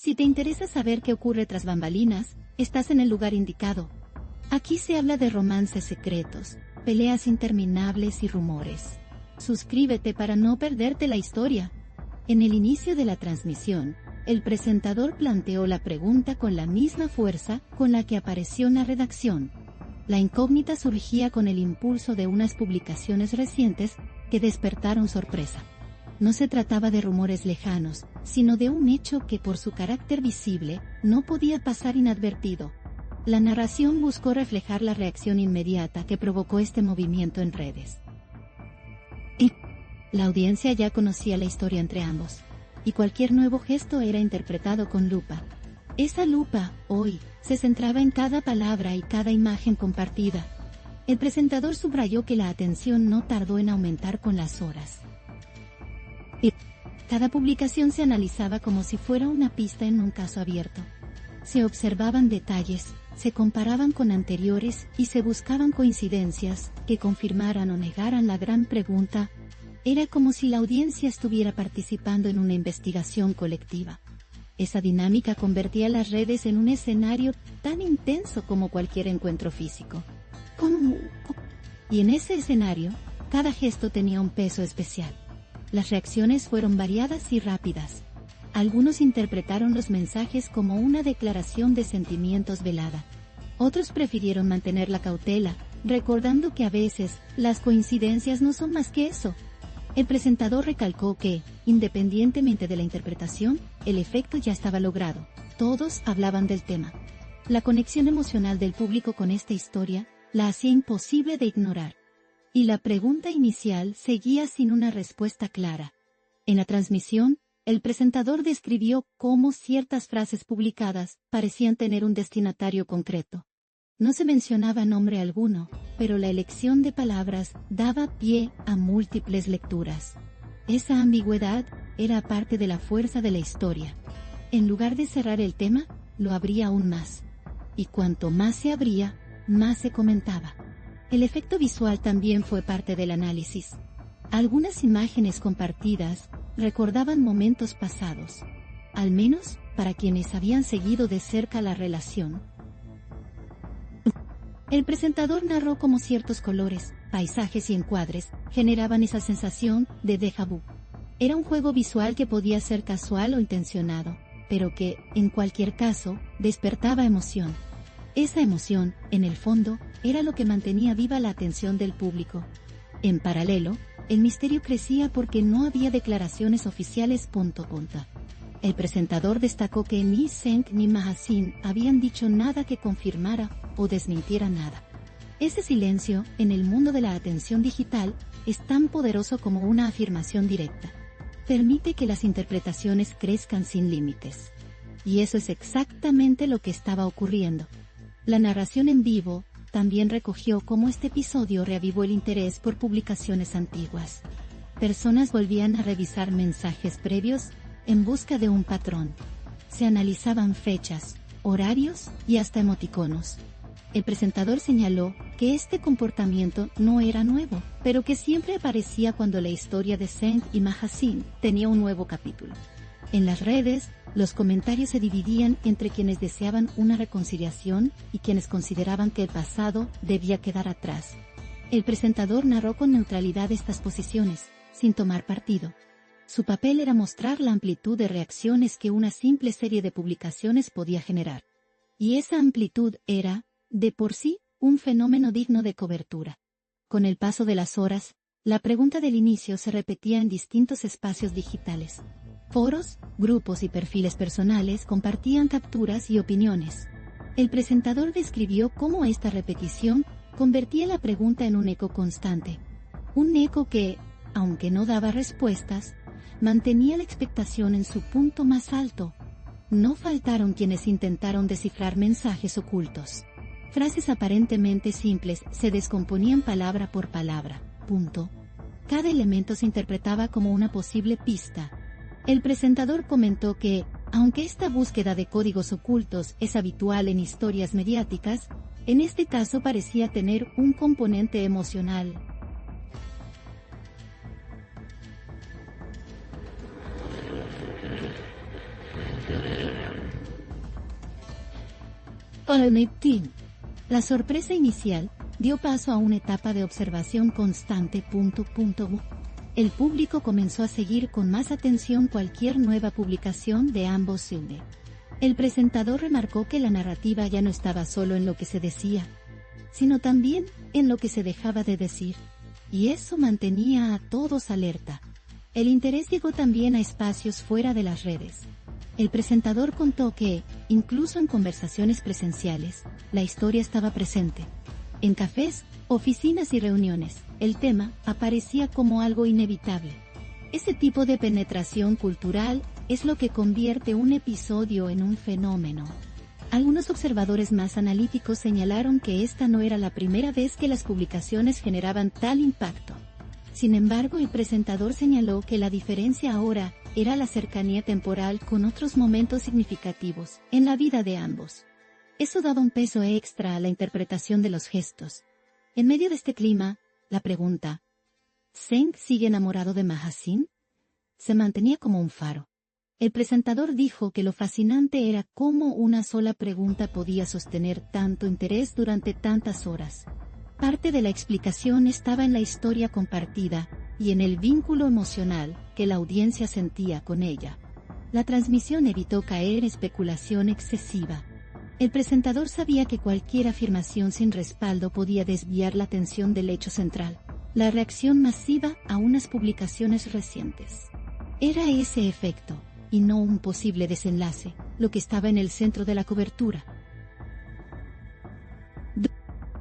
Si te interesa saber qué ocurre tras bambalinas, estás en el lugar indicado. Aquí se habla de romances secretos, peleas interminables y rumores. Suscríbete para no perderte la historia. En el inicio de la transmisión, el presentador planteó la pregunta con la misma fuerza con la que apareció en la redacción. La incógnita surgía con el impulso de unas publicaciones recientes que despertaron sorpresa. No se trataba de rumores lejanos, sino de un hecho que por su carácter visible, no podía pasar inadvertido. La narración buscó reflejar la reacción inmediata que provocó este movimiento en redes. La audiencia ya conocía la historia entre ambos, y cualquier nuevo gesto era interpretado con lupa. Esa lupa, hoy, se centraba en cada palabra y cada imagen compartida. El presentador subrayó que la atención no tardó en aumentar con las horas. Cada publicación se analizaba como si fuera una pista en un caso abierto. Se observaban detalles, se comparaban con anteriores y se buscaban coincidencias que confirmaran o negaran la gran pregunta. Era como si la audiencia estuviera participando en una investigación colectiva. Esa dinámica convertía las redes en un escenario tan intenso como cualquier encuentro físico. Y en ese escenario, cada gesto tenía un peso especial. Las reacciones fueron variadas y rápidas. Algunos interpretaron los mensajes como una declaración de sentimientos velada. Otros prefirieron mantener la cautela, recordando que a veces, las coincidencias no son más que eso. El presentador recalcó que, independientemente de la interpretación, el efecto ya estaba logrado. Todos hablaban del tema. La conexión emocional del público con esta historia, la hacía imposible de ignorar. Y la pregunta inicial seguía sin una respuesta clara. En la transmisión, el presentador describió cómo ciertas frases publicadas parecían tener un destinatario concreto. No se mencionaba nombre alguno, pero la elección de palabras daba pie a múltiples lecturas. Esa ambigüedad era parte de la fuerza de la historia. En lugar de cerrar el tema, lo abría aún más. Y cuanto más se abría, más se comentaba. El efecto visual también fue parte del análisis. Algunas imágenes compartidas recordaban momentos pasados, al menos para quienes habían seguido de cerca la relación. El presentador narró cómo ciertos colores, paisajes y encuadres generaban esa sensación de déjà vu. Era un juego visual que podía ser casual o intencionado, pero que, en cualquier caso, despertaba emoción. Esa emoción, en el fondo, era lo que mantenía viva la atención del público. En paralelo, el misterio crecía porque no había declaraciones oficiales. El presentador destacó que ni Zeng ni Mahasin habían dicho nada que confirmara o desmintiera nada. Ese silencio, en el mundo de la atención digital, es tan poderoso como una afirmación directa. Permite que las interpretaciones crezcan sin límites. Y eso es exactamente lo que estaba ocurriendo. La narración en vivo también recogió cómo este episodio reavivó el interés por publicaciones antiguas. Personas volvían a revisar mensajes previos en busca de un patrón. Se analizaban fechas, horarios y hasta emoticonos. El presentador señaló que este comportamiento no era nuevo, pero que siempre aparecía cuando la historia de Zeng y Mahasin tenía un nuevo capítulo. En las redes, los comentarios se dividían entre quienes deseaban una reconciliación y quienes consideraban que el pasado debía quedar atrás. El presentador narró con neutralidad estas posiciones, sin tomar partido. Su papel era mostrar la amplitud de reacciones que una simple serie de publicaciones podía generar. Y esa amplitud era, de por sí, un fenómeno digno de cobertura. Con el paso de las horas, la pregunta del inicio se repetía en distintos espacios digitales. Foros, grupos y perfiles personales compartían capturas y opiniones. El presentador describió cómo esta repetición convertía la pregunta en un eco constante. Un eco que, aunque no daba respuestas, mantenía la expectación en su punto más alto. No faltaron quienes intentaron descifrar mensajes ocultos. Frases aparentemente simples se descomponían palabra por palabra. Cada elemento se interpretaba como una posible pista. El presentador comentó que, aunque esta búsqueda de códigos ocultos es habitual en historias mediáticas, en este caso parecía tener un componente emocional. La sorpresa inicial dio paso a una etapa de observación constante. El público comenzó a seguir con más atención cualquier nueva publicación de ambos Silde. El presentador remarcó que la narrativa ya no estaba solo en lo que se decía, sino también en lo que se dejaba de decir. Y eso mantenía a todos alerta. El interés llegó también a espacios fuera de las redes. El presentador contó que, incluso en conversaciones presenciales, la historia estaba presente. En cafés, oficinas y reuniones, el tema aparecía como algo inevitable. Ese tipo de penetración cultural es lo que convierte un episodio en un fenómeno. Algunos observadores más analíticos señalaron que esta no era la primera vez que las publicaciones generaban tal impacto. Sin embargo, el presentador señaló que la diferencia ahora era la cercanía temporal con otros momentos significativos en la vida de ambos. Eso daba un peso extra a la interpretación de los gestos. En medio de este clima, la pregunta, ¿Zeng sigue enamorado de Mahasin?, se mantenía como un faro. El presentador dijo que lo fascinante era cómo una sola pregunta podía sostener tanto interés durante tantas horas. Parte de la explicación estaba en la historia compartida y en el vínculo emocional que la audiencia sentía con ella. La transmisión evitó caer en especulación excesiva. El presentador sabía que cualquier afirmación sin respaldo podía desviar la atención del hecho central, la reacción masiva a unas publicaciones recientes. Era ese efecto, y no un posible desenlace, lo que estaba en el centro de la cobertura.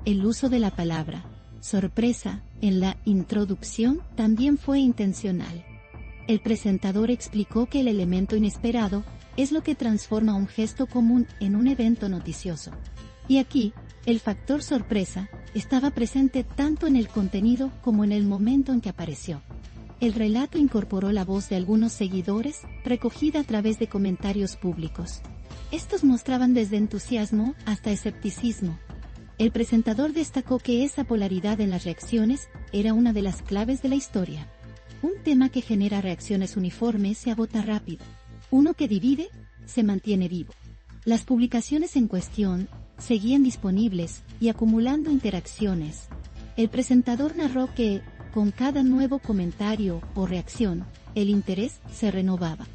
El uso de la palabra sorpresa en la introducción también fue intencional. El presentador explicó que el elemento inesperado es lo que transforma un gesto común en un evento noticioso. Y aquí, el factor sorpresa estaba presente tanto en el contenido como en el momento en que apareció. El relato incorporó la voz de algunos seguidores, recogida a través de comentarios públicos. Estos mostraban desde entusiasmo hasta escepticismo. El presentador destacó que esa polaridad en las reacciones era una de las claves de la historia. Un tema que genera reacciones uniformes se agota rápido. Uno que divide, se mantiene vivo. Las publicaciones en cuestión seguían disponibles y acumulando interacciones. El presentador narró que, con cada nuevo comentario o reacción, el interés se renovaba.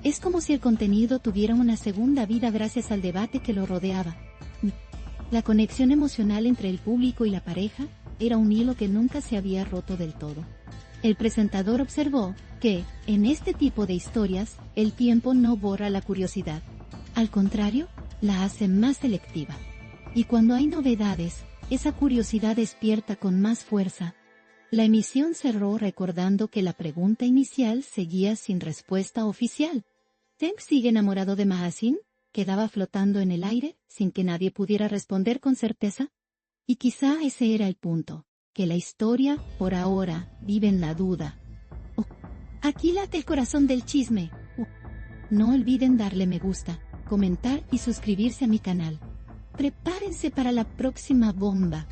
Es como si el contenido tuviera una segunda vida gracias al debate que lo rodeaba. La conexión emocional entre el público y la pareja era un hilo que nunca se había roto del todo. El presentador observó que, en este tipo de historias, el tiempo no borra la curiosidad. Al contrario, la hace más selectiva. Y cuando hay novedades, esa curiosidad despierta con más fuerza. La emisión cerró recordando que la pregunta inicial seguía sin respuesta oficial. ¿Zeng sigue enamorado de Mahasin?, quedaba flotando en el aire, sin que nadie pudiera responder con certeza. Y quizá ese era el punto, que la historia, por ahora, vive en la duda. Aquí late el corazón del chisme. No olviden darle me gusta, comentar y suscribirse a mi canal. Prepárense para la próxima bomba.